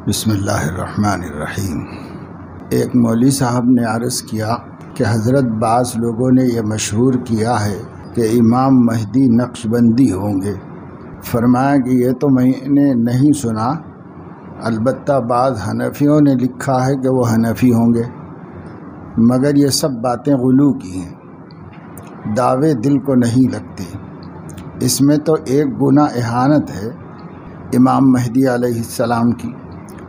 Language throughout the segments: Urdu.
بسم اللہ الرحمن الرحیم۔ ایک مولوی صاحب نے عرض کیا کہ حضرت بعض لوگوں نے یہ مشہور کیا ہے کہ امام مہدی نقشبندی ہوں گے۔ فرمایا کہ یہ تو میں نے نہیں سنا، البتہ بعض حنفیوں نے لکھا ہے کہ وہ حنفی ہوں گے، مگر یہ سب باتیں غلو کی ہیں، دعوے دل کو نہیں لگتے۔ اس میں تو ایک گناہ اہانت ہے امام مہدی علیہ السلام کی۔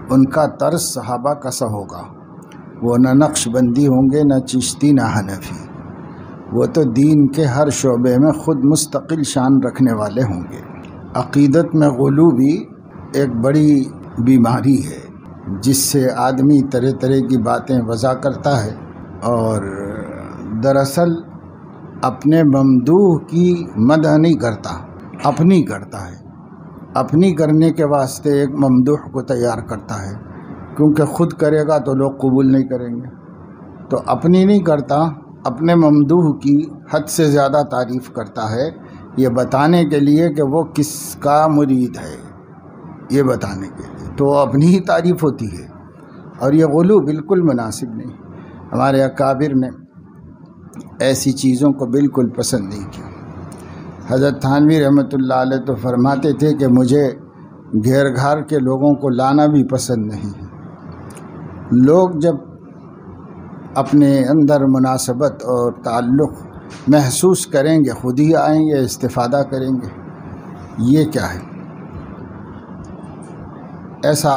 ان کا طرز صحابہ کا سا ہوگا، وہ نہ نقش بندی ہوں گے، نہ چشتی، نہ حنفی۔ وہ تو دین کے ہر شعبے میں خود مستقل شان رکھنے والے ہوں گے۔ عقیدت میں غلو بھی ایک بڑی بیماری ہے، جس سے آدمی طرح طرح کی باتیں وضع کرتا ہے اور دراصل اپنے ممدوح کی مدح نہیں کرتا، اپنی کرتا ہے۔ اپنی کرنے کے واسطے ایک ممدوح کو تیار کرتا ہے، کیونکہ خود کرے گا تو لوگ قبول نہیں کریں گے، تو اپنی نہیں کرتا، اپنے ممدوح کی حد سے زیادہ تعریف کرتا ہے، یہ بتانے کے لیے کہ وہ کس کا مرید ہے، یہ بتانے کے لیے تو اپنی ہی تعریف ہوتی ہے، اور یہ غلو بالکل مناسب نہیں۔ ہمارے اکابر نے ایسی چیزوں کو بالکل پسند نہیں کیا۔ حضرت تھانوی رحمۃ اللہ علیہ تو فرماتے تھے کہ مجھے گھیر گھار کے لوگوں کو لانا بھی پسند نہیں ہے۔ لوگ جب اپنے اندر مناسبت اور تعلق محسوس کریں گے خود ہی آئیں گے، استفادہ کریں گے۔ یہ کیا ہے؟ ایسا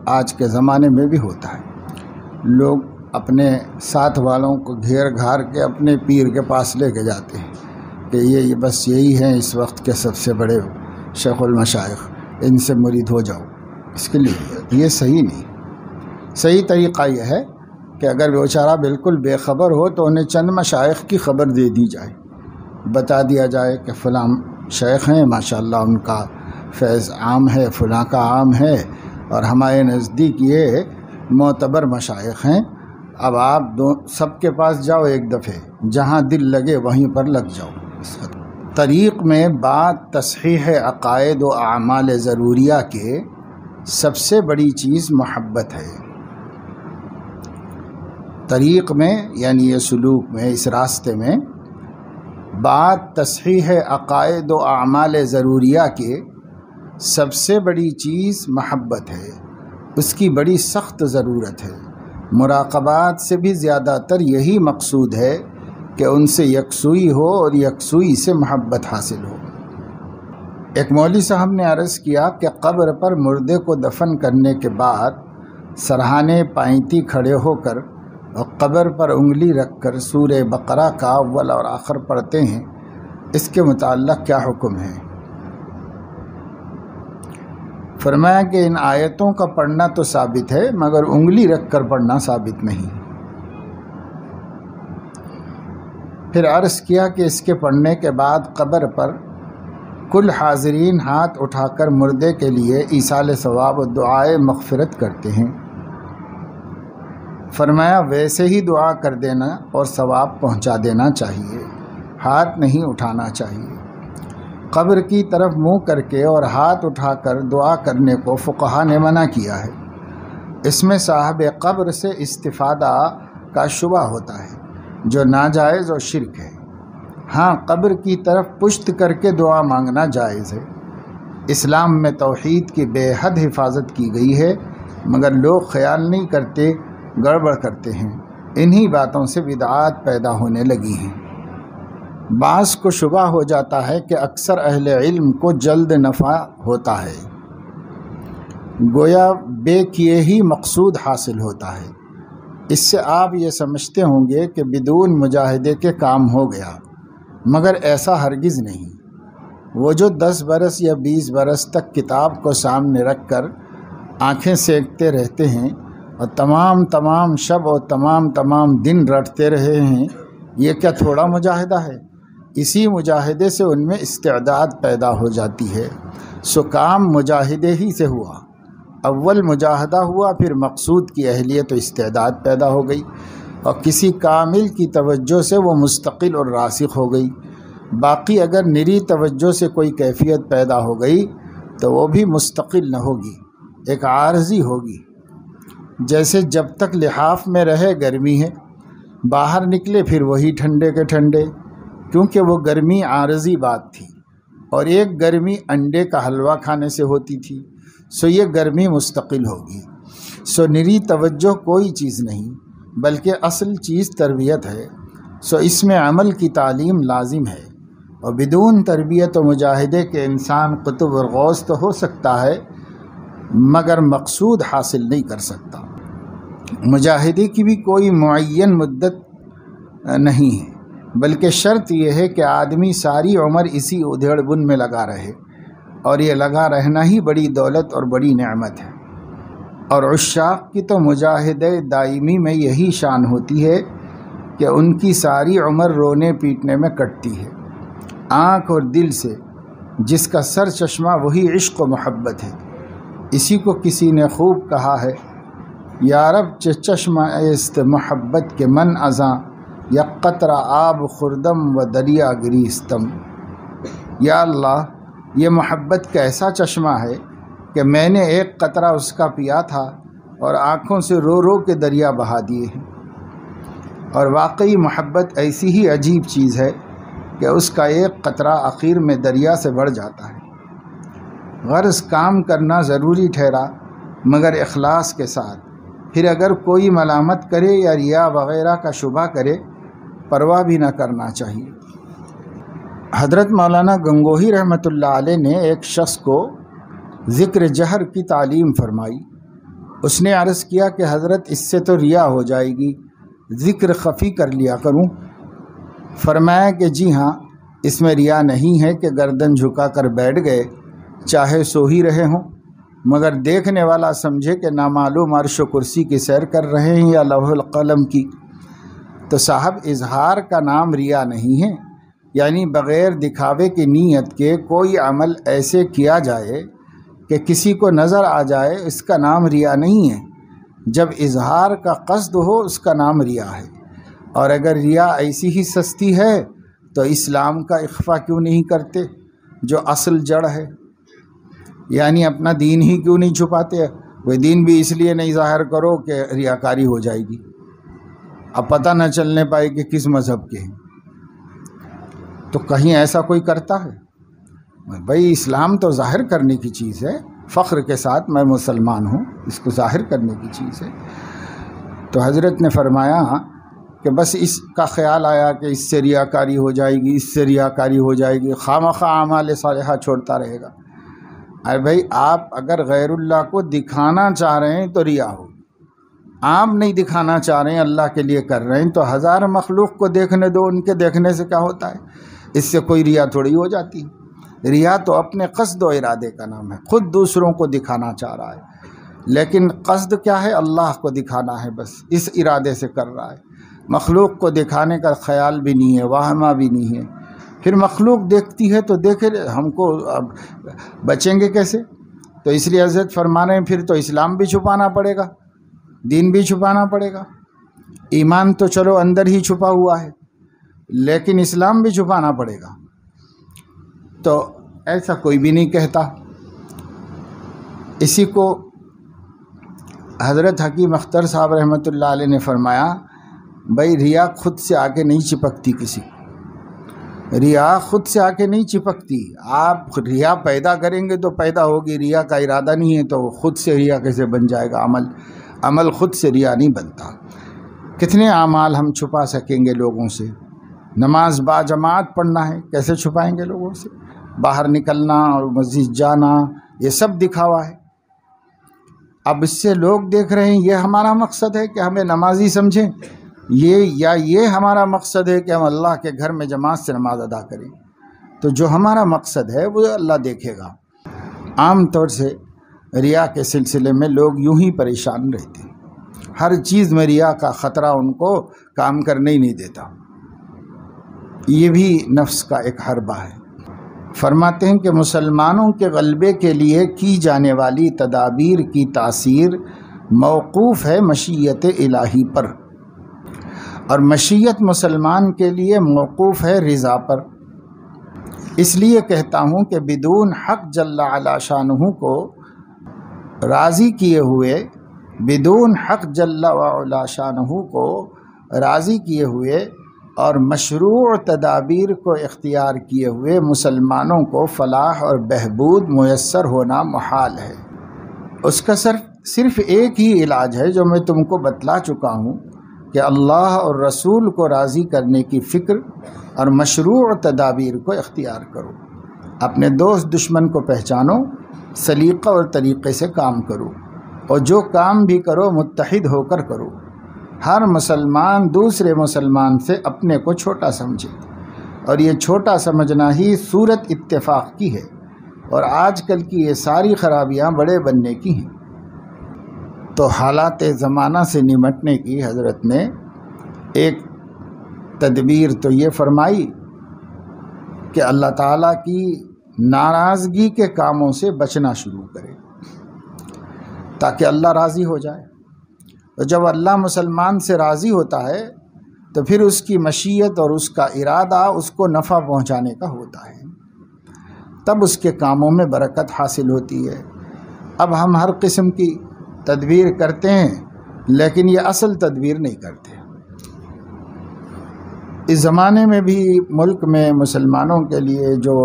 آج کے زمانے میں بھی ہوتا ہے، لوگ اپنے ساتھ والوں کو گھیر گھار کے اپنے پیر کے پاس لے کے جاتے ہیں کہ یہ بس یہی ہیں اس وقت کے سب سے بڑے شیخ المشائخ، ان سے مرید ہو جاؤ۔ اس کے لیے یہ صحیح نہیں۔ صحیح طریقہ یہ ہے کہ اگر بیچارہ بالکل بے خبر ہو تو انہیں چند مشائخ کی خبر دے دی جائے، بتا دیا جائے کہ فلاں شیخ ہیں، ماشاءاللہ ان کا فیض عام ہے، فلاں کا عام ہے، اور ہمارے نزدیک یہ معتبر مشائخ ہیں۔ اب آپ سب کے پاس جاؤ، ایک دفعے جہاں دل لگے وہیں پر لگ جاؤ۔ طریق میں بعد تصحیح عقائد و اعمال ضروریہ کے سب سے بڑی چیز محبت ہے۔ طریق میں یعنی یہ سلوک میں، اس راستے میں بعد تصحیح عقائد و اعمال ضروریہ کے سب سے بڑی چیز محبت ہے، اس کی بڑی سخت ضرورت ہے۔ مراقبات سے بھی زیادہ تر یہی مقصود ہے کہ ان سے یکسوئی ہو اور یکسوئی سے محبت حاصل ہو۔ ایک مولوی صاحب نے عرض کیا کہ قبر پر مردے کو دفن کرنے کے بعد سرہانے پائنتی کھڑے ہو کر اور قبر پر انگلی رکھ کر سورہ بقرہ کا اول اور آخر پڑھتے ہیں، اس کے متعلق کیا حکم ہے؟ فرمایا کہ ان آیتوں کا پڑھنا تو ثابت ہے، مگر انگلی رکھ کر پڑھنا ثابت نہیں۔ پھر عرض کیا کہ اس کے پڑھنے کے بعد قبر پر کل حاضرین ہاتھ اٹھا کر مردے کے لیے ایصال ثواب و دعائے مغفرت کرتے ہیں۔ فرمایا ویسے ہی دعا کر دینا اور ثواب پہنچا دینا چاہیے، ہاتھ نہیں اٹھانا چاہیے۔ قبر کی طرف منہ کر کے اور ہاتھ اٹھا کر دعا کرنے کو فقہا نے منع کیا ہے۔ اس میں صاحب قبر سے استفادہ کا شبہ ہوتا ہے، جو ناجائز اور شرک ہے۔ ہاں، قبر کی طرف پشت کر کے دعا مانگنا جائز ہے۔ اسلام میں توحید کی بے حد حفاظت کی گئی ہے، مگر لوگ خیال نہیں کرتے، گڑبڑ کرتے ہیں۔ انہی باتوں سے بدعات پیدا ہونے لگی ہیں۔ بعض کو شبہ ہو جاتا ہے کہ اکثر اہل علم کو جلد نفع ہوتا ہے، گویا بے کیے ہی مقصود حاصل ہوتا ہے۔ اس سے آپ یہ سمجھتے ہوں گے کہ بدون مجاہدے کے کام ہو گیا، مگر ایسا ہرگز نہیں۔ وہ جو 10 برس یا 20 برس تک کتاب کو سامنے رکھ کر آنکھیں سینکتے رہتے ہیں اور تمام شب اور تمام دن رٹتے رہے ہیں، یہ کیا تھوڑا مجاہدہ ہے؟ اسی مجاہدے سے ان میں استعداد پیدا ہو جاتی ہے۔ سو کام مجاہدے ہی سے ہوا، اول مجاہدہ ہوا، پھر مقصود کی اہلیت و استعداد پیدا ہو گئی، اور کسی کامل کی توجہ سے وہ مستقل اور راسخ ہو گئی۔ باقی اگر نری توجہ سے کوئی کیفیت پیدا ہو گئی تو وہ بھی مستقل نہ ہوگی، ایک عارضی ہوگی، جیسے جب تک لحاف میں رہے گرمی ہے، باہر نکلے پھر وہی ٹھنڈے کے ٹھنڈے، کیونکہ وہ گرمی عارضی بات تھی، اور ایک گرمی انڈے کا حلوہ کھانے سے ہوتی تھی، سو یہ گرمی مستقل ہوگی۔ سو نری توجہ کوئی چیز نہیں، بلکہ اصل چیز تربیت ہے، سو اس میں عمل کی تعلیم لازم ہے، اور بدون تربیت و مجاہدے کے انسان قطب اور غوث تو ہو سکتا ہے مگر مقصود حاصل نہیں کر سکتا۔ مجاہدے کی بھی کوئی معین مدت نہیں ہے، بلکہ شرط یہ ہے کہ آدمی ساری عمر اسی ادھیڑ بن میں لگا رہے، اور یہ لگا رہنا ہی بڑی دولت اور بڑی نعمت ہے۔ اور عشاق کی تو مجاہدے دائمی میں یہی شان ہوتی ہے کہ ان کی ساری عمر رونے پیٹنے میں کٹتی ہے، آنکھ اور دل سے، جس کا سر چشمہ وہی عشق و محبت ہے۔ اسی کو کسی نے خوب کہا ہے، یا رب چشمہ است محبت کے من ازاں، یا قطرہ آب خوردم و دریا گریستم۔ یا اللہ، یہ محبت کا ایسا چشمہ ہے کہ میں نے ایک قطرہ اس کا پیا تھا اور آنکھوں سے رو رو کے دریا بہا دیے ہیں۔ اور واقعی محبت ایسی ہی عجیب چیز ہے کہ اس کا ایک قطرہ آخر میں دریا سے بڑھ جاتا ہے۔ غرض کام کرنا ضروری ٹھہرا مگر اخلاص کے ساتھ، پھر اگر کوئی ملامت کرے یا ریا وغیرہ کا شبہ کرے، پرواہ بھی نہ کرنا چاہیے۔ حضرت مولانا گنگوہی رحمۃ اللہ علیہ نے ایک شخص کو ذکر جہر کی تعلیم فرمائی۔ اس نے عرض کیا کہ حضرت اس سے تو ریا ہو جائے گی، ذکر خفی کر لیا کروں؟ فرمایا کہ جی ہاں، اس میں ریا نہیں ہے کہ گردن جھکا کر بیٹھ گئے، چاہے سو ہی رہے ہوں، مگر دیکھنے والا سمجھے کہ نامعلوم عرش و کرسی کی سیر کر رہے ہیں یا لوح القلم کی۔ تو صاحب، اظہار کا نام ریا نہیں ہے، یعنی بغیر دکھاوے کی نیت کے کوئی عمل ایسے کیا جائے کہ کسی کو نظر آ جائے، اس کا نام ریا نہیں ہے۔ جب اظہار کا قصد ہو اس کا نام ریا ہے۔ اور اگر ریا ایسی ہی سستی ہے تو اسلام کا اخفا کیوں نہیں کرتے جو اصل جڑ ہے؟ یعنی اپنا دین ہی کیوں نہیں چھپاتے؟ وہ دین بھی اس لیے نہیں ظاہر کرو کہ ریاکاری ہو جائے گی، اب پتہ نہ چلنے پائے کہ کس مذہب کے ہیں۔ تو کہیں ایسا کوئی کرتا ہے؟ بھائی اسلام تو ظاہر کرنے کی چیز ہے، فخر کے ساتھ میں مسلمان ہوں، اس کو ظاہر کرنے کی چیز ہے۔ تو حضرت نے فرمایا کہ بس اس کا خیال آیا کہ اس سے ریاکاری ہو جائے گی، اس سے ریاکاری ہو جائے گی، خواہ اعمال صالحہ چھوڑتا رہے گا۔ ارے بھائی، آپ اگر غیر اللہ کو دکھانا چاہ رہے ہیں تو ریا ہو، عام نہیں دکھانا چاہ رہے ہیں، اللہ کے لیے کر رہے ہیں، تو ہزار مخلوق کو دیکھنے دو، ان کے دیکھنے سے کیا ہوتا ہے؟ اس سے کوئی ریا تھوڑی ہو جاتی ہے۔ ریا تو اپنے قصد و ارادے کا نام ہے، خود دوسروں کو دکھانا چاہ رہا ہے، لیکن قصد کیا ہے؟ اللہ کو دکھانا ہے، بس اس ارادے سے کر رہا ہے۔ مخلوق کو دکھانے کا خیال بھی نہیں ہے، واہمہ بھی نہیں ہے۔ پھر مخلوق دیکھتی ہے تو دیکھے، ہم کو اب بچیں گے کیسے؟ تو اس لیے حضرت فرما رہے ہیں پھر تو اسلام بھی چھپانا پڑے گا، دین بھی چھپانا پڑے گا۔ ایمان تو چلو اندر ہی چھپا ہوا ہے، لیکن اسلام بھی چھپانا پڑے گا۔ تو ایسا کوئی بھی نہیں کہتا۔ اسی کو حضرت حکیم اختر صاحب رحمۃ اللہ علیہ نے فرمایا، بھائی ریا خود سے آ کے نہیں چپکتی کسی کو، ریا خود سے آ کے نہیں چپکتی۔ آپ ریا پیدا کریں گے تو پیدا ہوگی، ریا کا ارادہ نہیں ہے تو خود سے ریا کیسے بن جائے گا؟ عمل خود سے ریا نہیں بنتا۔ کتنے اعمال ہم چھپا سکیں گے لوگوں سے؟ نماز با جماعت پڑھنا ہے، کیسے چھپائیں گے لوگوں سے؟ باہر نکلنا اور مسجد جانا، یہ سب دکھاوا ہے۔ اب اس سے لوگ دیکھ رہے ہیں، یہ ہمارا مقصد ہے کہ ہمیں نمازی سمجھیں، یہ ہمارا مقصد ہے کہ ہم اللہ کے گھر میں جماعت سے نماز ادا کریں۔ تو جو ہمارا مقصد ہے وہ اللہ دیکھے گا۔ عام طور سے ریا کے سلسلے میں لوگ یوں ہی پریشان رہتے ہیں، ہر چیز میں ریا کا خطرہ ان کو کام کرنے ہی نہیں دیتا۔ یہ بھی نفس کا ایک حربہ ہے۔ فرماتے ہیں کہ مسلمانوں کے غلبے کے لیے کی جانے والی تدابیر کی تاثیر موقوف ہے مشیت الہی پر، اور مشیت مسلمان کے لیے موقوف ہے رضا پر۔ اس لیے کہتا ہوں کہ بدون حق جل علی شانہ کو راضی کیے ہوئے، بدون حق جل وعلا شانہ کو راضی کیے ہوئے اور مشروع تدابیر کو اختیار کیے ہوئے مسلمانوں کو فلاح اور بہبود میسر ہونا محال ہے۔ اس کا صرف ایک ہی علاج ہے جو میں تم کو بتلا چکا ہوں کہ اللہ اور رسول کو راضی کرنے کی فکر اور مشروع تدابیر کو اختیار کرو، اپنے دوست دشمن کو پہچانو، سلیقہ اور طریقے سے کام کرو، اور جو کام بھی کرو متحد ہو کر کرو۔ ہر مسلمان دوسرے مسلمان سے اپنے کو چھوٹا سمجھے، اور یہ چھوٹا سمجھنا ہی صورت اتفاق کی ہے، اور آج کل کی یہ ساری خرابیاں بڑے بننے کی ہیں۔ تو حالات زمانہ سے نمٹنے کی حضرت نے ایک تدبیر تو یہ فرمائی کہ اللہ تعالیٰ کی ناراضگی کے کاموں سے بچنا شروع کرے تاکہ اللہ راضی ہو جائے۔ اور جب اللہ مسلمان سے راضی ہوتا ہے تو پھر اس کی مشیت اور اس کا ارادہ اس کو نفع پہنچانے کا ہوتا ہے، تب اس کے کاموں میں برکت حاصل ہوتی ہے۔ اب ہم ہر قسم کی تدبیر کرتے ہیں لیکن یہ اصل تدبیر نہیں کرتے۔ اس زمانے میں بھی ملک میں مسلمانوں کے لیے جو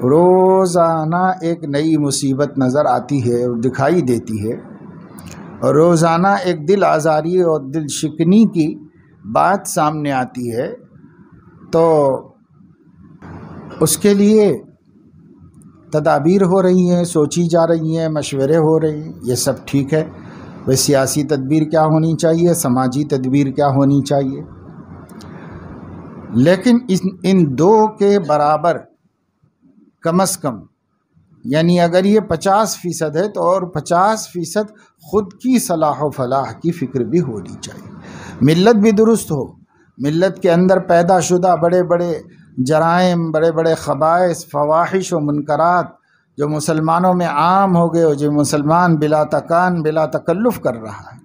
روزانہ ایک نئی مصیبت نظر آتی ہے اور دکھائی دیتی ہے، اور روزانہ ایک دل آزاری اور دل شکنی کی بات سامنے آتی ہے، تو اس کے لیے تدابیر ہو رہی ہیں، سوچی جا رہی ہیں، مشورے ہو رہے ہیں، یہ سب ٹھیک ہے۔ وہ سیاسی تدبیر کیا ہونی چاہیے، سماجی تدبیر کیا ہونی چاہیے، لیکن ان دو کے برابر کم از کم، یعنی اگر یہ 50% ہے تو اور 50% خود کی صلاح و فلاح کی فکر بھی ہونی چاہیے۔ ملت بھی درست ہو، ملت کے اندر پیدا شدہ بڑے بڑے جرائم، بڑے بڑے خبائث، فواحش و منکرات جو مسلمانوں میں عام ہو گئے اور جو مسلمان بلا تکان بلا تکلف کر رہا ہے،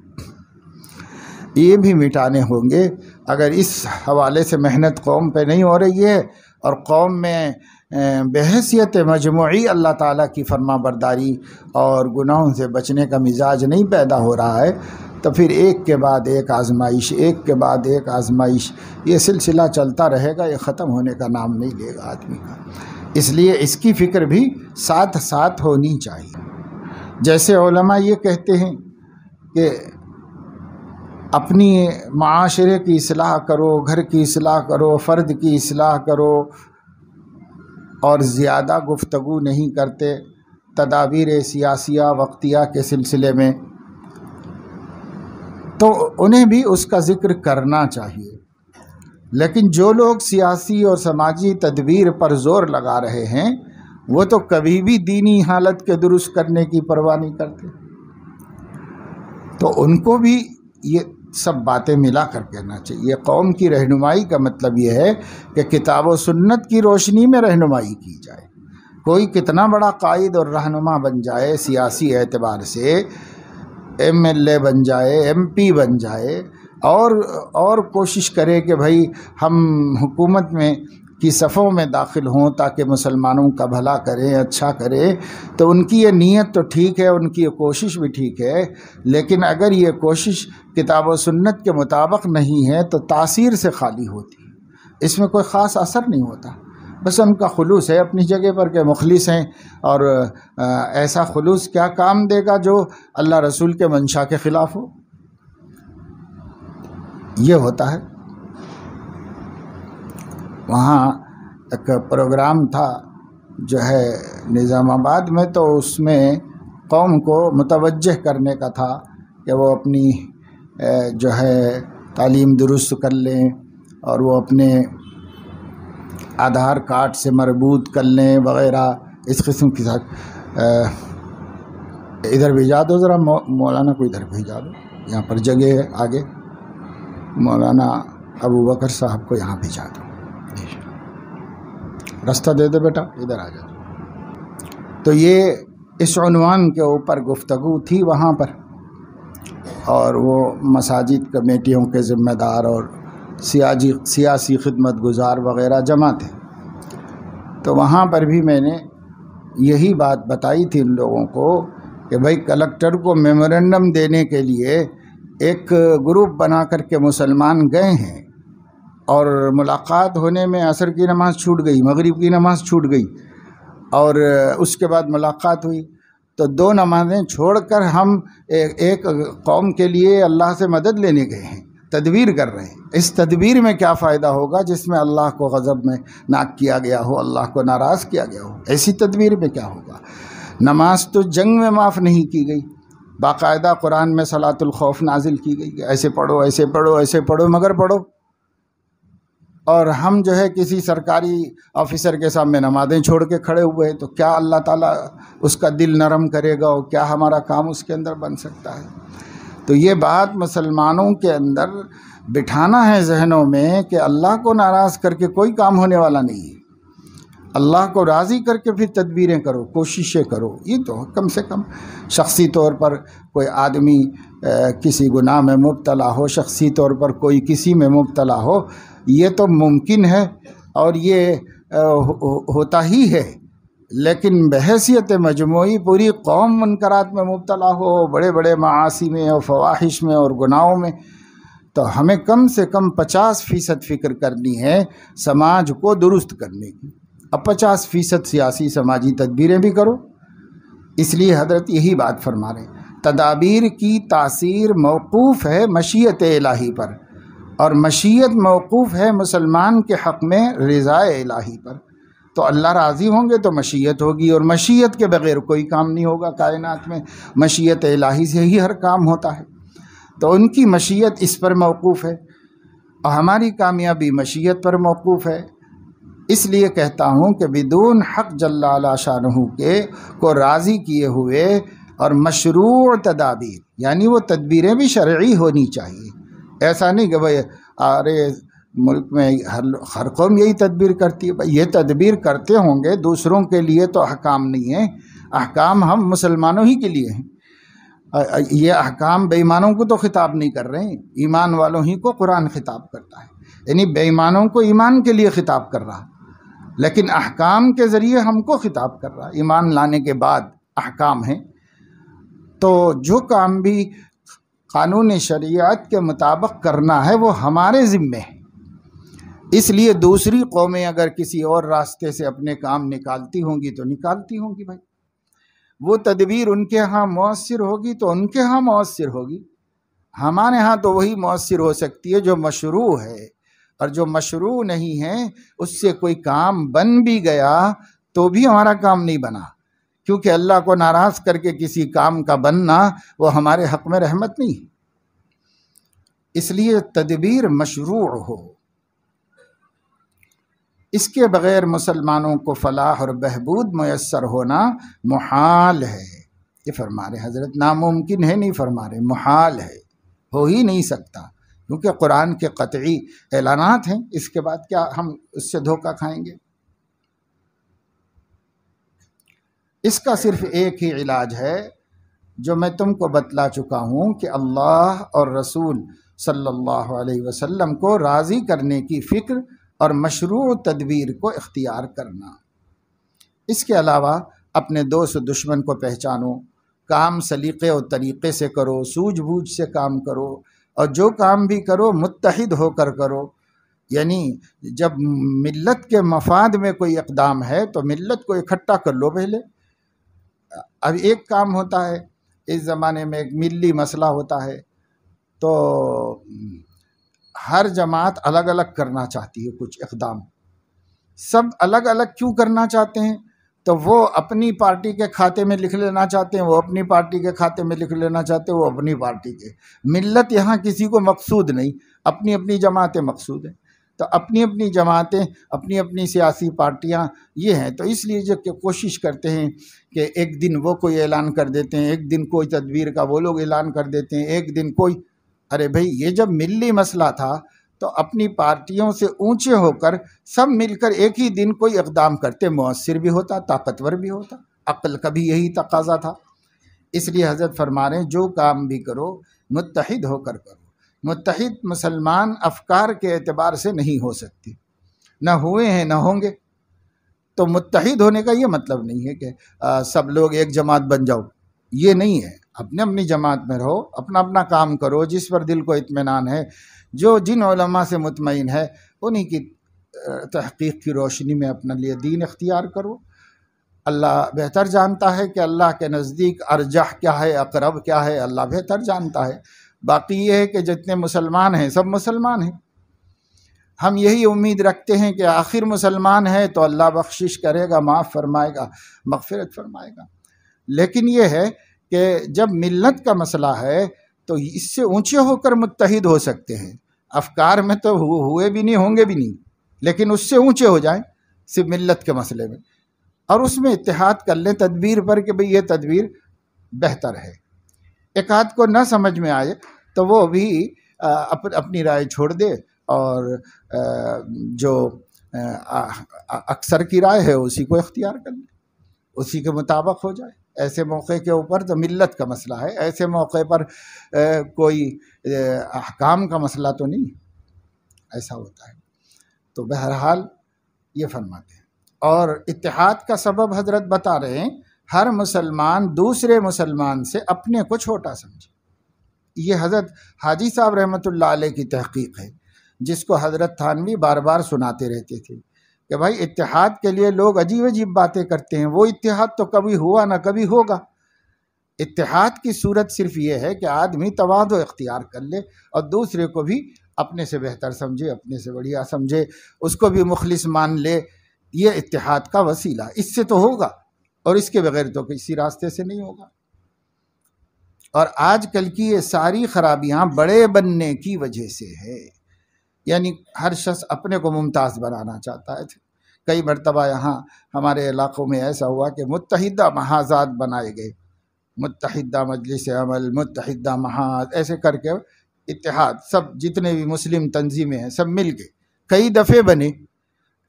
یہ بھی مٹانے ہوں گے۔ اگر اس حوالے سے محنت قوم پہ نہیں ہو رہی ہے اور قوم میں بحیثیت مجموعی اللہ تعالیٰ کی فرما برداری اور گناہوں سے بچنے کا مزاج نہیں پیدا ہو رہا ہے، تو پھر ایک کے بعد ایک آزمائش، ایک کے بعد ایک آزمائش، یہ سلسلہ چلتا رہے گا، یہ ختم ہونے کا نام نہیں لے گا آدمی کا۔ اس لیے اس کی فکر بھی ساتھ ساتھ ہونی چاہیے۔ جیسے علماء یہ کہتے ہیں کہ اپنی معاشرے کی اصلاح کرو، گھر کی اصلاح کرو، فرد کی اصلاح کرو، اور زیادہ گفتگو نہیں کرتے تدابیر سیاسیہ وقتیہ کے سلسلے میں، تو انہیں بھی اس کا ذکر کرنا چاہیے۔ لیکن جو لوگ سیاسی اور سماجی تدبیر پر زور لگا رہے ہیں وہ تو کبھی بھی دینی حالت کے درست کرنے کی پرواہ نہیں کرتے، تو ان کو بھی یہ سب باتیں ملا کر کہنا چاہیے۔ قوم کی رہنمائی کا مطلب یہ ہے کہ کتاب و سنت کی روشنی میں رہنمائی کی جائے۔ کوئی کتنا بڑا قائد اور رہنما بن جائے، سیاسی اعتبار سے MLA بن جائے، MP بن جائے، اور کوشش کرے کہ بھائی ہم حکومت میں کی صفوں میں داخل ہوں تاکہ مسلمانوں کا بھلا کریں، اچھا کریں، تو ان کی یہ نیت تو ٹھیک ہے، ان کی یہ کوشش بھی ٹھیک ہے، لیکن اگر یہ کوشش کتاب و سنت کے مطابق نہیں ہے تو تاثیر سے خالی ہوتی ہے، اس میں کوئی خاص اثر نہیں ہوتا۔ بس ان کا خلوص ہے اپنی جگہ پر کہ مخلص ہیں، اور ایسا خلوص کیا کام دے گا جو اللہ رسول کے منشا کے خلاف ہو، یہ ہوتا ہے۔ وہاں ایک پروگرام تھا جو ہے نظام آباد میں، تو اس میں قوم کو متوجہ کرنے کا تھا کہ وہ اپنی جو ہے تعلیم درست کر لیں، اور وہ اپنے آدھار کارڈ سے مربوط کر لیں وغیرہ، اس قسم کی ادھر بھیجا دو ذرا، مولانا کو ادھر بھیجا دو، یہاں پر جگہ ہے آگے، مولانا ابو بکر صاحب کو یہاں بھیجا دو، راستہ دے دے بیٹا، ادھر آ جاؤ۔ تو یہ اس عنوان کے اوپر گفتگو تھی وہاں پر، اور وہ مساجد کمیٹیوں کے ذمہ دار اور سیاسی خدمت گزار وغیرہ جمع تھے، تو وہاں پر بھی میں نے یہی بات بتائی تھی ان لوگوں کو کہ بھائی کلکٹر کو میمورنڈم دینے کے لیے ایک گروپ بنا کر کے مسلمان گئے ہیں اور ملاقات ہونے میں عصر کی نماز چھوٹ گئی، مغرب کی نماز چھوٹ گئی، اور اس کے بعد ملاقات ہوئی، تو 2 نمازیں چھوڑ کر ہم ایک قوم کے لیے اللہ سے مدد لینے گئے ہیں، تدبیر کر رہے ہیں۔ اس تدبیر میں کیا فائدہ ہوگا جس میں اللہ کو غضب میں ناک کیا گیا ہو، اللہ کو ناراض کیا گیا ہو؟ ایسی تدبیر میں کیا ہوگا؟ نماز تو جنگ میں معاف نہیں کی گئی، باقاعدہ قرآن میں صلاۃ الخوف نازل کی گئی کہ ایسے پڑھو، ایسے پڑھو، ایسے پڑھو، مگر پڑھو۔ اور ہم جو ہے کسی سرکاری آفیسر کے سامنے نمازیں چھوڑ کے کھڑے ہوئے ہیں، تو کیا اللہ تعالیٰ اس کا دل نرم کرے گا اور کیا ہمارا کام اس کے اندر بن سکتا ہے؟ تو یہ بات مسلمانوں کے اندر بٹھانا ہے ذہنوں میں کہ اللہ کو ناراض کر کے کوئی کام ہونے والا نہیں ہے، اللہ کو راضی کر کے پھر تدبیریں کرو، کوششیں کرو۔ یہ تو کم سے کم شخصی طور پر کوئی آدمی کسی گناہ میں مبتلا ہو، شخصی طور پر کوئی کسی میں مبتلا ہو، یہ تو ممکن ہے اور یہ ہوتا ہی ہے، لیکن بحیثیت مجموعی پوری قوم منکرات میں مبتلا ہو، بڑے بڑے معاصی میں اور فواحش میں اور گناہوں میں، تو ہمیں کم سے کم 50% فکر کرنی ہے سماج کو درست کرنے کی۔ اب 50% سیاسی سماجی تدبیریں بھی کرو۔ اس لیے حضرت یہی بات فرما رہے ہیں، تدابیر کی تاثیر موقوف ہے مشیت الہی پر، اور مشیت موقوف ہے مسلمان کے حق میں رضا الہی پر۔ تو اللہ راضی ہوں گے تو مشیت ہوگی، اور مشیت کے بغیر کوئی کام نہیں ہوگا کائنات میں، مشیت الہی سے ہی ہر کام ہوتا ہے۔ تو ان کی مشیت اس پر موقوف ہے اور ہماری کامیابی مشیت پر موقوف ہے۔ اس لیے کہتا ہوں کہ بدون حق جل علی شانہ کے کو راضی کیے ہوئے اور مشروع تدابیر، یعنی وہ تدبیریں بھی شرعی ہونی چاہیے۔ ایسا نہیں کہ بھائی ارے ملک میں ہر قوم یہی تدبیر کرتی ہے، بھائی یہ تدبیر کرتے ہوں گے، دوسروں کے لیے تو احکام نہیں ہیں، احکام ہم مسلمانوں ہی کے لیے ہیں۔ یہ احکام بے ایمانوں کو تو خطاب نہیں کر رہے ہیں، ایمان والوں ہی کو قرآن خطاب کرتا ہے، یعنی بے ایمانوں کو ایمان کے لیے خطاب کر رہا، لیکن احکام کے ذریعے ہم کو خطاب کر رہا۔ ایمان لانے کے بعد احکام ہیں، تو جو کام بھی قانون شریعت کے مطابق کرنا ہے وہ ہمارے ذمے ہے۔ اس لیے دوسری قومیں اگر کسی اور راستے سے اپنے کام نکالتی ہوں گی تو نکالتی ہوں گی، بھائی وہ تدبیر ان کے ہاں مؤثر ہوگی تو ان کے ہاں مؤثر ہوگی، ہمارے ہاں تو وہی مؤثر ہو سکتی ہے جو مشروع ہے، اور جو مشروع نہیں ہے اس سے کوئی کام بن بھی گیا تو بھی ہمارا کام نہیں بنا، کیونکہ اللہ کو ناراض کر کے کسی کام کا بننا وہ ہمارے حق میں رحمت نہیں۔ اس لیے تدبیر مشروع ہو، اس کے بغیر مسلمانوں کو فلاح اور بہبود میسر ہونا محال ہے۔ یہ فرما رہے حضرت، ناممکن ہے نہیں فرما رہے، محال ہے، ہو ہی نہیں سکتا، کیونکہ قرآن کے قطعی اعلانات ہیں۔ اس کے بعد کیا ہم اس سے دھوکہ کھائیں گے؟ اس کا صرف ایک ہی علاج ہے جو میں تم کو بتلا چکا ہوں کہ اللہ اور رسول صلی اللہ علیہ وسلم کو راضی کرنے کی فکر اور مشروع تدبیر کو اختیار کرنا۔ اس کے علاوہ اپنے دوست و دشمن کو پہچانو، کام سلیقے اور طریقے سے کرو، سوجھ بوجھ سے کام کرو، اور جو کام بھی کرو متحد ہو کر کرو۔ یعنی جب ملت کے مفاد میں کوئی اقدام ہے تو ملت کو اکٹھا کر لو پہلے۔ اب ایک کام ہوتا ہے، اس زمانے میں ایک ملی مسئلہ ہوتا ہے تو ہر جماعت الگ الگ کرنا چاہتی ہے کچھ اقدام، سب الگ الگ کیوں کرنا چاہتے ہیں؟ تو وہ اپنی پارٹی کے کھاتے میں لکھ لینا چاہتے ہیں، وہ اپنی پارٹی کے کھاتے میں لکھ لینا چاہتے ہیں، وہ اپنی پارٹی کے۔ ملت یہاں کسی کو مقصود نہیں، اپنی اپنی جماعتیں مقصود ہیں۔ تو اپنی اپنی جماعتیں، اپنی اپنی سیاسی پارٹیاں یہ ہیں، تو اس لیے جو کہ کوشش کرتے ہیں کہ ایک دن وہ کوئی اعلان کر دیتے ہیں، ایک دن کوئی تدبیر کا وہ لوگ اعلان کر دیتے ہیں، ایک دن کوئی۔ ارے بھائی یہ جب ملی مسئلہ تھا تو اپنی پارٹیوں سے اونچے ہو کر سب مل کر ایک ہی دن کوئی اقدام کرتے، مؤثر بھی ہوتا، طاقتور بھی ہوتا، عقل کا بھی یہی تقاضا تھا۔ اس لیے حضرت فرما رہے ہیں جو کام بھی کرو متحد ہو کر کرو۔ متحد مسلمان افکار کے اعتبار سے نہیں ہو سکتی، نہ ہوئے ہیں نہ ہوں گے۔ تو متحد ہونے کا یہ مطلب نہیں ہے کہ سب لوگ ایک جماعت بن جاؤ، یہ نہیں ہے. اپنے اپنی جماعت میں رہو، اپنا اپنا کام کرو، جس پر دل کو اطمینان ہے، جو جن علماء سے مطمئن ہے انہی کی تحقیق کی روشنی میں اپنے لیے دین اختیار کرو. اللہ بہتر جانتا ہے کہ اللہ کے نزدیک ارجح کیا ہے، اقرب کیا ہے، اللہ بہتر جانتا ہے. باقی یہ ہے کہ جتنے مسلمان ہیں سب مسلمان ہیں. ہم یہی امید رکھتے ہیں کہ آخر مسلمان ہے تو اللہ بخشش کرے گا، معاف فرمائے گا، مغفرت فرمائے گا. لیکن یہ ہے کہ جب ملت کا مسئلہ ہے تو اس سے اونچے ہو کر متحد ہو سکتے ہیں. افکار میں تو ہوئے بھی نہیں، ہوں گے بھی نہیں، لیکن اس سے اونچے ہو جائیں صرف ملت کے مسئلے میں، اور اس میں اتحاد کر لیں تدبیر پر کہ بھئی یہ تدبیر بہتر ہے. ایک آدھ کو نہ سمجھ میں آئے تو وہ بھی اپنی رائے چھوڑ دے، اور جو اکثر کی رائے ہے اسی کو اختیار کر لے، اسی کے مطابق ہو جائے. ایسے موقع کے اوپر تو ملت کا مسئلہ ہے، ایسے موقع پر کوئی احکام کا مسئلہ تو نہیں ایسا ہوتا ہے. تو بہرحال یہ فرماتے ہیں. اور اتحاد کا سبب حضرت بتا رہے ہیں، ہر مسلمان دوسرے مسلمان سے اپنے کو چھوٹا سمجھے. یہ حضرت حاجی صاحب رحمۃ اللہ علیہ کی تحقیق ہے، جس کو حضرت تھانوی بار بار سناتے رہتے تھے کہ بھائی اتحاد کے لیے لوگ عجیب عجیب باتیں کرتے ہیں، وہ اتحاد تو کبھی ہوا نہ کبھی ہوگا. اتحاد کی صورت صرف یہ ہے کہ آدمی تواضع اختیار کر لے اور دوسرے کو بھی اپنے سے بہتر سمجھے، اپنے سے بڑھیا سمجھے، اس کو بھی مخلص مان لے. یہ اتحاد کا وسیلہ، اس سے تو ہوگا، اور اس کے بغیر تو کسی راستے سے نہیں ہوگا. اور آج کل کی یہ ساری خرابیاں بڑے بننے کی وجہ سے ہے. یعنی ہر شخص اپنے کو ممتاز بنانا چاہتا ہے. کئی مرتبہ یہاں ہمارے علاقوں میں ایسا ہوا کہ متحدہ محاذات بنائے گئے، متحدہ مجلس عمل، متحدہ محاذ، ایسے کر کے اتحاد، سب جتنے بھی مسلم تنظیمیں ہیں سب مل کے کئی دفعے بنے،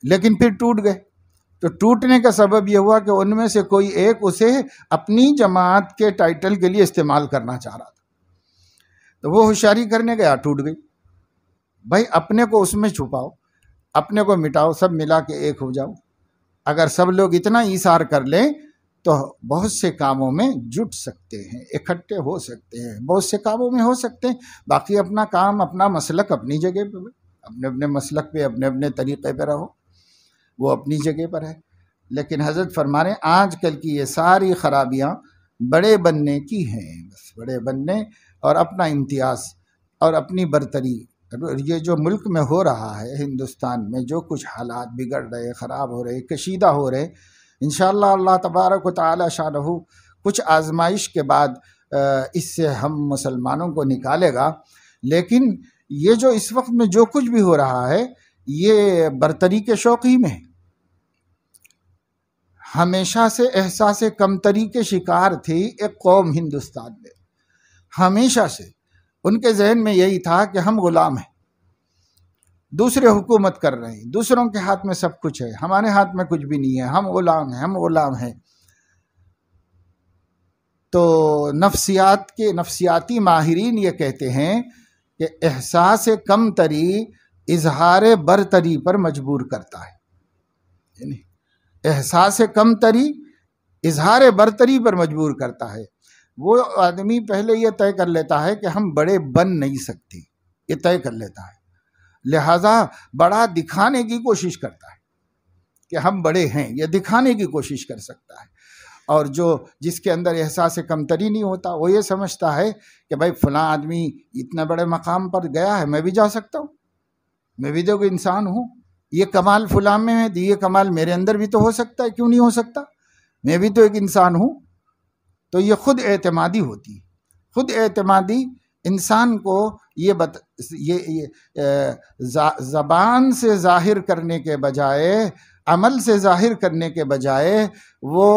لیکن پھر ٹوٹ گئے. تو ٹوٹنے کا سبب یہ ہوا کہ ان میں سے کوئی ایک اسے اپنی جماعت کے ٹائٹل کے لیے استعمال کرنا چاہ رہا تھا، تو وہ ہوشیاری کرنے گیا، ٹوٹ گئی. بھائی اپنے کو اس میں چھپاؤ، اپنے کو مٹاؤ، سب ملا کے ایک ہو جاؤ. اگر سب لوگ اتنا ایثار کر لیں تو بہت سے کاموں میں جٹ سکتے ہیں، اکٹھے ہو سکتے ہیں، بہت سے کاموں میں ہو سکتے ہیں. باقی اپنا کام، اپنا مسلک اپنی جگہ پہ، اپنے اپنے مسلک پہ، اپنے اپنے طریقے پہ رہو، وہ اپنی جگہ پر ہے. لیکن حضرت فرما رہے ہیں آج کل کی یہ ساری خرابیاں بڑے بننے کی ہیں، بس بڑے بننے اور اپنا امتیاز اور اپنی برتری. یہ جو ملک میں ہو رہا ہے، ہندوستان میں جو کچھ حالات بگڑ رہے، خراب ہو رہے، کشیدہ ہو رہے، انشاءاللہ اللہ تبارک و تعالی شانہ کچھ آزمائش کے بعد اس سے ہم مسلمانوں کو نکالے گا. لیکن یہ جو اس وقت میں جو کچھ بھی ہو رہا ہے یہ برتری کے شوقی میں ہے. ہمیشہ سے احساس کمتری کے شکار تھی ایک قوم ہندوستان میں، ہمیشہ سے ان کے ذہن میں یہی تھا کہ ہم غلام ہیں، دوسرے حکومت کر رہے ہیں، دوسروں کے ہاتھ میں سب کچھ ہے، ہمارے ہاتھ میں کچھ بھی نہیں ہے، ہم غلام ہیں، ہم غلام ہیں. تو نفسیاتی ماہرین یہ کہتے ہیں کہ احساس کمتری اظہار برتری پر مجبور کرتا ہے. یعنی احساس کمتری اظہار برتری پر مجبور کرتا ہے. وہ آدمی پہلے یہ طے کر لیتا ہے کہ ہم بڑے بن نہیں سکتے، یہ طے کر لیتا ہے، لہذا بڑا دکھانے کی کوشش کرتا ہے کہ ہم بڑے ہیں، یہ دکھانے کی کوشش کر سکتا ہے. اور جس کے اندر احساس کمتری نہیں ہوتا وہ یہ سمجھتا ہے کہ بھائی فلاں آدمی اتنے بڑے مقام پر گیا ہے، میں بھی جا سکتا ہوں، میں بھی تو کوئی انسان ہوں، یہ کمال فلاں میں ہے، یہ کمال میرے اندر بھی تو ہو سکتا ہے، کیوں نہیں ہو سکتا، میں بھی تو ایک انسان ہوں. تو یہ خود اعتمادی ہوتی ہے. خود اعتمادی انسان کو یہ زبان سے ظاہر کرنے کے بجائے، عمل سے ظاہر کرنے کے بجائے وہ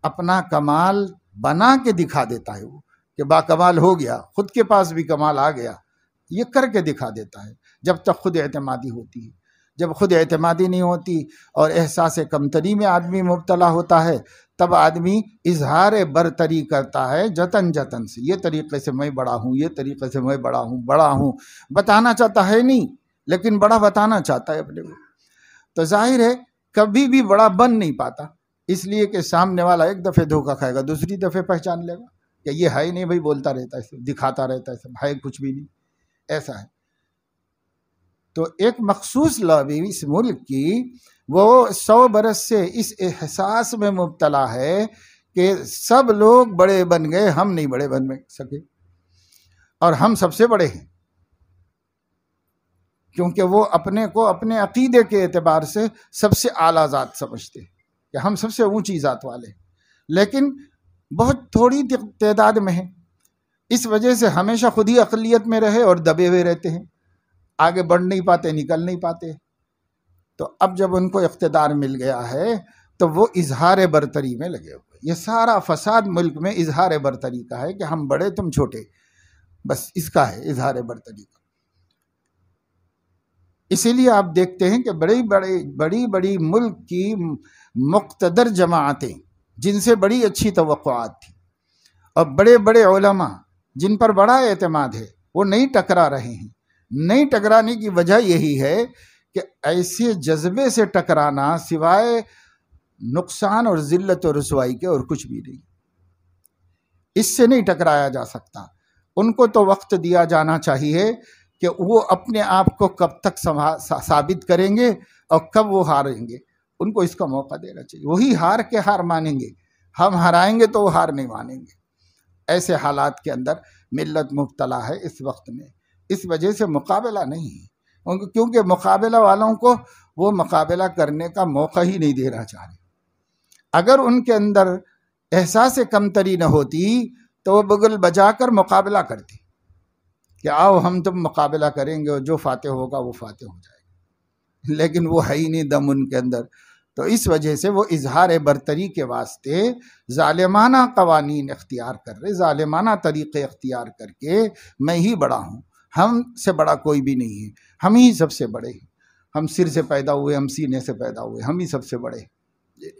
اپنا کمال بنا کے دکھا دیتا ہے، وہ کہ با کمال ہو گیا، خود کے پاس بھی کمال آ گیا، یہ کر کے دکھا دیتا ہے. جب تک خود اعتمادی ہوتی ہے، جب خود اعتمادی نہیں ہوتی اور احساس کمتری میں آدمی مبتلا ہوتا ہے تب آدمی اظہار برتری کرتا ہے جتن جتن سے، یہ طریقے سے میں بڑا ہوں، یہ طریقے سے میں بڑا ہوں، بتانا چاہتا ہے نہیں لیکن بڑا بتانا چاہتا ہے اپنے کو. تو ظاہر ہے کبھی بھی بڑا بن نہیں پاتا، اس لیے کہ سامنے والا ایک دفعہ دھوکہ کھائے گا، دوسری دفعہ پہچان لے گا، کہ یہ ہے ہی نہیں بھائی، بولتا رہتا ہے، دکھاتا رہتا ہے، سب ہے کچھ بھی نہیں، ایسا ہے۔ تو ایک مخصوص لابی اس ملک کی وہ 100 برس سے اس احساس میں مبتلا ہے کہ سب لوگ بڑے بن گئے، ہم نہیں بڑے بن سکے، اور ہم سب سے بڑے ہیں، کیونکہ وہ اپنے کو اپنے عقیدے کے اعتبار سے سب سے اعلیٰ ذات سمجھتے کہ ہم سب سے اونچی ذات والے، لیکن بہت تھوڑی تعداد میں ہیں۔ اس وجہ سے ہمیشہ خود ہی اقلیت میں رہے اور دبے ہوئے رہتے ہیں، آگے بڑھ نہیں پاتے، نکل نہیں پاتے۔ تو اب جب ان کو اقتدار مل گیا ہے تو وہ اظہار برتری میں لگے ہوئے۔ یہ سارا فساد ملک میں اظہار برتری کا ہے کہ ہم بڑے تم چھوٹے، بس اس کا ہے اظہار برتری کا۔ اسی لیے آپ دیکھتے ہیں کہ بڑی بڑی ملک کی مقتدر جماعتیں جن سے بڑی اچھی توقعات تھی، اور بڑے بڑے علماء جن پر بڑا اعتماد ہے، وہ نہیں ٹکرا رہے ہیں۔ نہیں ٹکرانے کی وجہ یہی ہے کہ ایسے جذبے سے ٹکرانا سوائے نقصان اور ذلت و رسوائی کے اور کچھ بھی نہیں، اس سے نہیں ٹکرایا جا سکتا۔ ان کو تو وقت دیا جانا چاہیے کہ وہ اپنے آپ کو کب تک ثابت کریں گے اور کب وہ ہاریں گے، ان کو اس کا موقع دینا چاہیے۔ وہی ہار کے ہار مانیں گے، ہم ہرائیں گے تو وہ ہار نہیں مانیں گے۔ ایسے حالات کے اندر ملت مبتلا ہے اس وقت میں، اس وجہ سے مقابلہ نہیں ہے، کیونکہ مقابلہ والوں کو وہ مقابلہ کرنے کا موقع ہی نہیں دینا چاہ رہے۔ اگر ان کے اندر احساس کمتری نہ ہوتی تو وہ بغل بجا کر مقابلہ کرتے کہ آؤ ہم تم مقابلہ کریں گے اور جو فاتح ہوگا وہ فاتح ہو جائے گا، لیکن وہ ہے ہی نہیں دم ان کے اندر۔ تو اس وجہ سے وہ اظہار برتری کے واسطے ظالمانہ قوانین اختیار کر رہے، ظالمانہ طریقے اختیار کر کے میں ہی بڑا ہوں، ہم سے بڑا کوئی بھی نہیں ہے، ہم ہی سب سے بڑے ہیں، ہم سر سے پیدا ہوئے، ہم سینے سے پیدا ہوئے، ہم ہی سب سے بڑے ہیں۔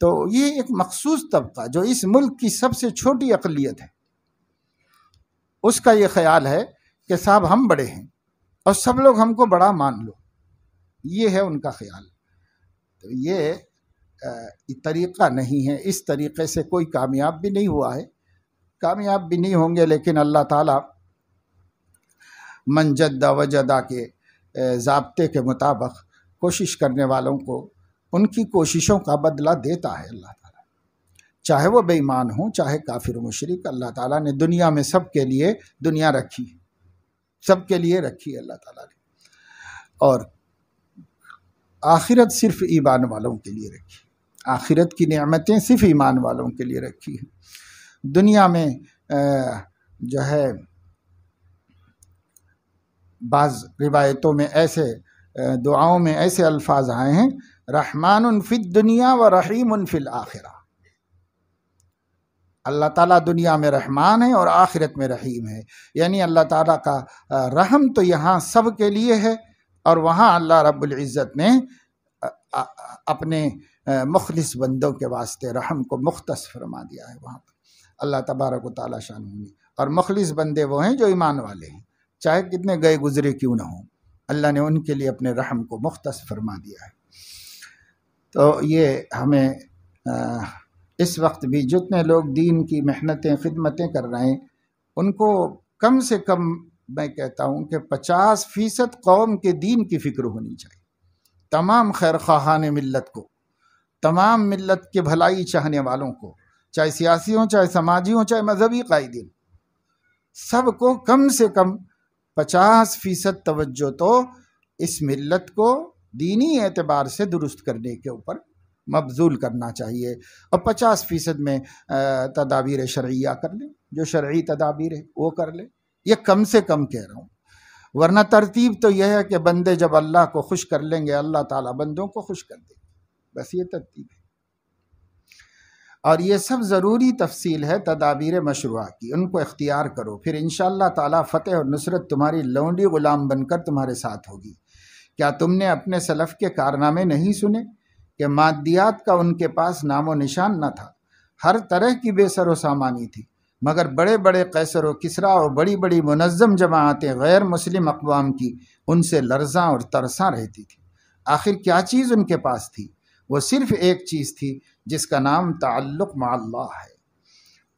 تو یہ ایک مخصوص طبقہ جو اس ملک کی سب سے چھوٹی اقلیت ہے، اس کا یہ خیال ہے کہ صاحب ہم بڑے ہیں اور سب لوگ ہم کو بڑا مان لو، یہ ہے ان کا خیال۔ تو یہ طریقہ نہیں ہے، اس طریقے سے کوئی کامیاب بھی نہیں ہوا ہے، کامیاب بھی نہیں ہوں گے، لیکن اللہ تعالیٰ من جدہ وجدہ کے ضابطے کے مطابق کوشش کرنے والوں کو ان کی کوششوں کا بدلہ دیتا ہے اللہ تعالیٰ، چاہے وہ بے ایمان ہوں، چاہے کافر و مشرک۔ اللہ تعالیٰ نے دنیا میں سب کے لیے دنیا رکھی، سب کے لیے رکھی اللہ تعالیٰ نے، اور آخرت صرف ایمان والوں کے لیے رکھی، آخرت کی نعمتیں صرف ایمان والوں کے لیے رکھی ہیں۔ دنیا میں جو ہے بعض روایتوں میں ایسے دعاؤں میں ایسے الفاظ آئے ہیں، رحمان فی الدنیا و رحیم فی الآخرہ، اللہ تعالیٰ دنیا میں رحمان ہے اور آخرت میں رحیم ہے، یعنی اللہ تعالیٰ کا رحم تو یہاں سب کے لیے ہے، اور وہاں اللہ رب العزت نے اپنے مخلص بندوں کے واسطے رحم کو مختص فرما دیا ہے وہاں پر اللہ تبارک و تعالیٰ شانہ نے۔ اور مخلص بندے وہ ہیں جو ایمان والے ہیں، چاہے کتنے گئے گزرے کیوں نہ ہوں، اللہ نے ان کے لیے اپنے رحم کو مختص فرما دیا ہے۔ تو یہ ہمیں اس وقت بھی جتنے لوگ دین کی محنتیں خدمتیں کر رہے ہیں، ان کو کم سے کم میں کہتا ہوں کہ 50% قوم کے دین کی فکر ہونی چاہیے۔ تمام خیر خواہان ملت کو، تمام ملت کے بھلائی چاہنے والوں کو، چاہے سیاسی ہوں، چاہے سماجی ہوں، چاہے مذہبی قائدین، سب کو کم سے کم 50% توجہ تو اس ملت کو دینی اعتبار سے درست کرنے کے اوپر مبذول کرنا چاہیے، اور 50% میں تدابیر شرعیہ کر لیں، جو شرعی تدابیر ہے وہ کر لیں، یہ کم سے کم کہہ رہا ہوں۔ ورنہ ترتیب تو یہ ہے کہ بندے جب اللہ کو خوش کر لیں گے، اللہ تعالیٰ بندوں کو خوش کر دیں گے، بس یہ ترتیب ہے۔ اور یہ سب ضروری تفصیل ہے تدابیر مشروعہ کی، ان کو اختیار کرو، پھر انشاءاللہ تعالیٰ فتح اور نصرت تمہاری لونڈی غلام بن کر تمہارے ساتھ ہوگی۔ کیا تم نے اپنے سلف کے کارنامے نہیں سنے کہ مادیات کا ان کے پاس نام و نشان نہ تھا، ہر طرح کی بے سر و سامانی تھی، مگر بڑے بڑے قیصر و کسریٰ اور بڑی بڑی منظم جماعتیں غیر مسلم اقوام کی ان سے لرزاں اور ترساں رہتی تھی۔ آخر کیا چیز ان کے پاس تھی؟ وہ صرف ایک چیز تھی جس کا نام تعلق مع اللہ ہے۔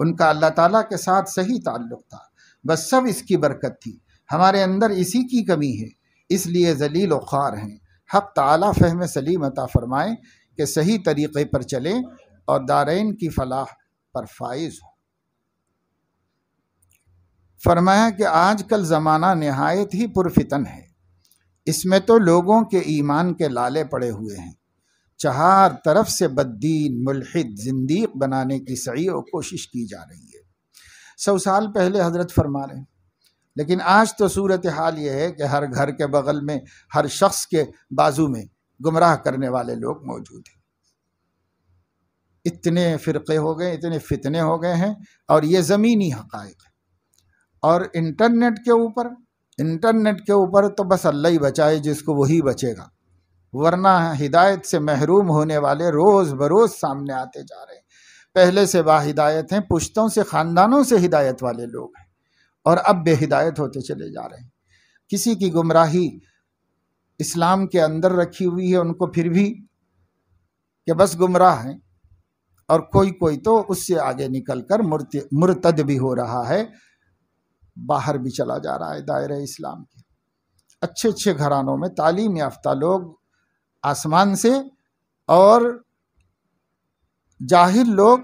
ان کا اللہ تعالیٰ کے ساتھ صحیح تعلق تھا، بس سب اس کی برکت تھی، ہمارے اندر اسی کی کمی ہے، اس لیے ذلیل و خوار ہیں۔ حق تعالیٰ فہم سلیم عطا فرمائیں کہ صحیح طریقے پر چلیں اور دارین کی فلاح پر فائز ہوں۔ فرمایا کہ آج کل زمانہ نہایت ہی پرفتن ہے، اس میں تو لوگوں کے ایمان کے لالے پڑے ہوئے ہیں، چہار طرف سے بددین، ملحد، زندیق بنانے کی سعی و کوشش کی جا رہی ہے۔ 100 سال پہلے حضرت فرما رہے ہیں، لیکن آج تو صورتحال یہ ہے کہ ہر گھر کے بغل میں، ہر شخص کے بازو میں گمراہ کرنے والے لوگ موجود ہیں۔ اتنے فرقے ہو گئے، اتنے فتنے ہو گئے ہیں، اور یہ زمینی حقائق ہے۔ اور انٹرنیٹ کے اوپر تو بس اللہ ہی بچائے، جس کو وہی بچے گا، ورنہ ہدایت سے محروم ہونے والے روز بروز سامنے آتے جا رہے ہیں۔ پہلے سے با ہدایت ہیں، پشتوں سے، خاندانوں سے ہدایت والے لوگ ہیں، اور اب بے ہدایت ہوتے چلے جا رہے ہیں۔ کسی کی گمراہی اسلام کے اندر رکھی ہوئی ہے ان کو پھر بھی کہ بس گمراہ ہیں، اور کوئی تو اس سے آگے نکل کر مرتد بھی ہو رہا ہے، باہر بھی چلا جا رہا ہے دائرہ اسلام کے۔ اچھے اچھے گھرانوں میں تعلیم یافتہ لوگ آسمان سے، اور جاہل لوگ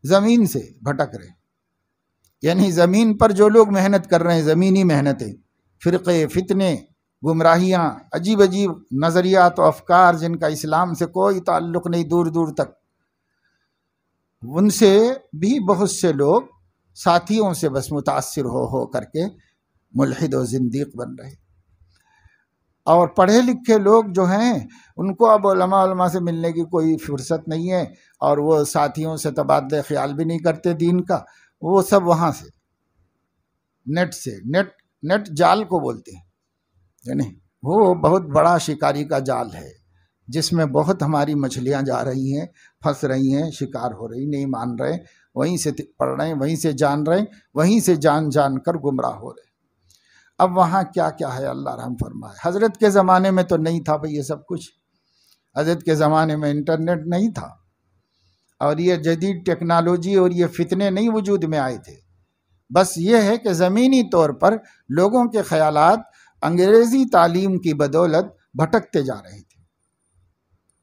زمین سے بھٹک رہے ہیں۔ یعنی زمین پر جو لوگ محنت کر رہے ہیں، زمینی محنتیں، فرقے، فتنے، گمراہیاں، عجیب عجیب نظریات و افکار جن کا اسلام سے کوئی تعلق نہیں دور دور تک، ان سے بھی بہت سے لوگ ساتھیوں سے بس متاثر ہو کر کے ملحد و زندیق بن رہے۔ اور پڑھے لکھے لوگ جو ہیں ان کو اب علماء سے ملنے کی کوئی فرصت نہیں ہے، اور وہ ساتھیوں سے تبادلہ خیال بھی نہیں کرتے دین کا، وہ سب وہاں سے نیٹ جال کو بولتے ہیں، یعنی وہ بہت بڑا شکاری کا جال ہے، جس میں بہت ہماری مچھلیاں جا رہی ہیں، پھنس رہی ہیں، شکار ہو رہی، نہیں مان رہے، وہیں سے پڑھ رہے ہیں، وہیں سے جان رہے ہیں، وہیں سے جان کر گمراہ ہو رہے ہیں۔ اب وہاں کیا کیا ہے اللہ رحم فرمائے۔ حضرت کے زمانے میں تو نہیں تھا بھئی یہ سب کچھ، حضرت کے زمانے میں انٹرنیٹ نہیں تھا، اور یہ جدید ٹیکنالوجی اور یہ فتنے نہیں وجود میں آئے تھے۔ بس یہ ہے کہ زمینی طور پر لوگوں کے خیالات انگریزی تعلیم کی بدولت بھٹکتے جا رہے تھے،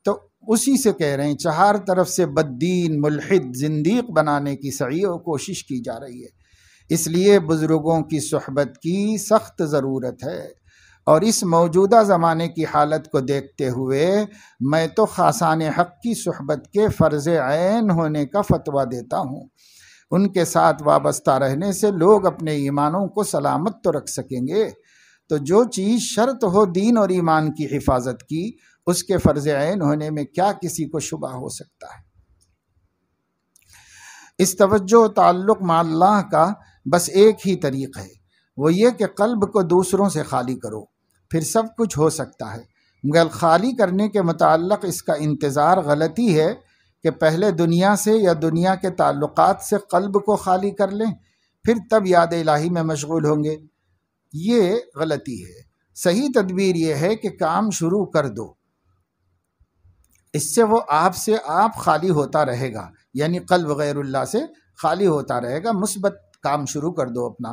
تو اسی سے کہہ رہے ہیں چہار طرف سے بددین، ملحد، زندیق بنانے کی سعی و کوشش کی جا رہی ہے۔ اس لیے بزرگوں کی صحبت کی سخت ضرورت ہے، اور اس موجودہ زمانے کی حالت کو دیکھتے ہوئے میں تو خاصان حق کی صحبت کے فرض عین ہونے کا فتویٰ دیتا ہوں۔ ان کے ساتھ وابستہ رہنے سے لوگ اپنے ایمانوں کو سلامت تو رکھ سکیں گے، تو جو چیز شرط ہو دین اور ایمان کی حفاظت کی، اس کے فرض عین ہونے میں کیا کسی کو شبہ ہو سکتا ہے؟ اس توجہ و تعلق مع اللہ کا بس ایک ہی طریق ہے، وہ یہ کہ قلب کو دوسروں سے خالی کرو، پھر سب کچھ ہو سکتا ہے۔ مگر خالی کرنے کے متعلق اس کا انتظار غلطی ہے کہ پہلے دنیا سے یا دنیا کے تعلقات سے قلب کو خالی کر لیں، پھر تب یاد الہی میں مشغول ہوں گے، یہ غلطی ہے۔ صحیح تدبیر یہ ہے کہ کام شروع کر دو، اس سے وہ آپ سے آپ خالی ہوتا رہے گا، یعنی قلب غیر اللہ سے خالی ہوتا رہے گا، مثبت کام شروع کر دو اپنا۔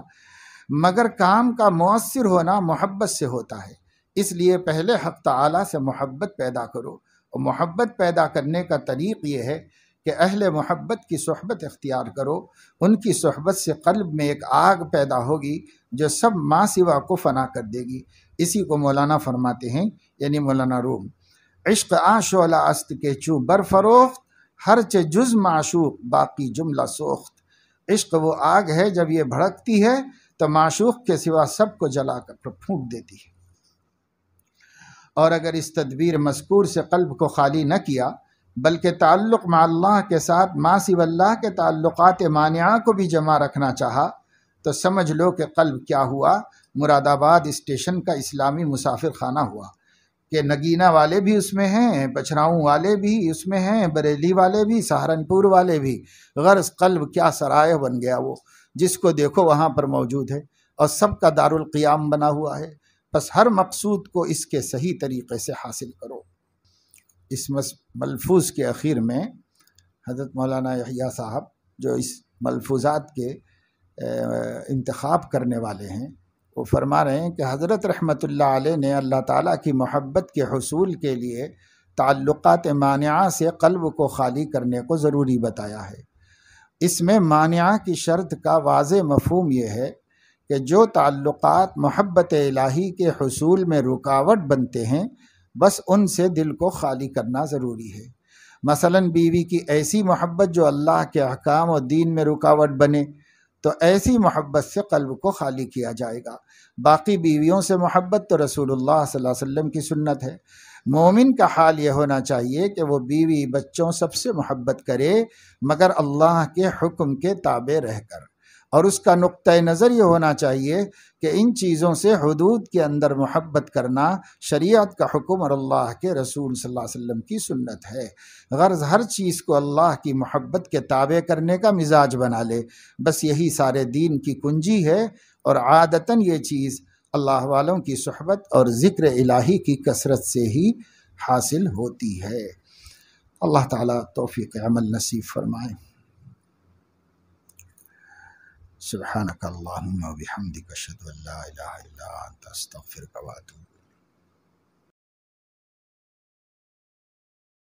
مگر کام کا مؤثر ہونا محبت سے ہوتا ہے، اس لیے پہلے حق تعالیٰ سے محبت پیدا کرو، اور محبت پیدا کرنے کا طریق یہ ہے کہ اہل محبت کی صحبت اختیار کرو۔ ان کی صحبت سے قلب میں ایک آگ پیدا ہوگی جو سب ما سوا کو فنا کر دے گی۔ اسی کو مولانا فرماتے ہیں، یعنی مولانا روم، عشق شعلہ است کے چوں برفروخت، ہر چے جز معشوق باقی جملہ سوخت۔ عشق وہ آگ ہے، جب یہ بھڑکتی ہے تو معشوق کے سوا سب کو جلا کر پھونک دیتی ہے۔ اور اگر اس تدبیر مذکور سے قلب کو خالی نہ کیا، بلکہ تعلق مع اللہ کے ساتھ ما سوی اللہ کے تعلقات مانعہ کو بھی جمع رکھنا چاہا، تو سمجھ لو کہ قلب کیا ہوا، مراد آباد اسٹیشن کا اسلامی مسافر خانہ ہوا، کہ نگینہ والے بھی اس میں ہیں، بچھراؤں والے بھی اس میں ہیں، بریلی والے بھی، سہارنپور والے بھی، غرض قلب کیا سرائے بن گیا، وہ جس کو دیکھو وہاں پر موجود ہے، اور سب کا دارالقیام بنا ہوا ہے۔ بس ہر مقصود کو اس کے صحیح طریقے سے حاصل کرو۔ اس ملفوظ کے اخیر میں حضرت مولانا یحییٰ صاحب جو اس ملفوظات کے انتخاب کرنے والے ہیں، وہ فرما رہے ہیں کہ حضرت رحمۃ اللہ علیہ نے اللہ تعالیٰ کی محبت کے حصول کے لیے تعلقات مانعہ سے قلب کو خالی کرنے کو ضروری بتایا ہے۔ اس میں مانعہ کی شرط کا واضح مفہوم یہ ہے کہ جو تعلقات محبت الہی کے حصول میں رکاوٹ بنتے ہیں بس ان سے دل کو خالی کرنا ضروری ہے۔ مثلاً بیوی کی ایسی محبت جو اللہ کے احکام اور دین میں رکاوٹ بنے تو ایسی محبت سے قلب کو خالی کیا جائے گا۔ باقی بیویوں سے محبت تو رسول اللہ صلی اللہ علیہ وسلم کی سنت ہے۔ مومن کا حال یہ ہونا چاہیے کہ وہ بیوی بچوں سب سے محبت کرے مگر اللہ کے حکم کے تابع رہ کر، اور اس کا نقطۂ نظر یہ ہونا چاہیے کہ ان چیزوں سے حدود کے اندر محبت کرنا شریعت کا حکم اور اللہ کے رسول صلی اللہ علیہ وسلم کی سنت ہے۔ غرض ہر چیز کو اللہ کی محبت کے تابع کرنے کا مزاج بنا لے، بس یہی سارے دین کی کنجی ہے، اور عادتاً یہ چیز اللہ والوں کی صحبت اور ذکر الہی کی کثرت سے ہی حاصل ہوتی ہے۔ اللہ تعالیٰ توفیق عمل نصیب فرمائے۔ سبحانک اللہم و بحمدک اشہد ان لا الہ الا انت استغفرک و اتوب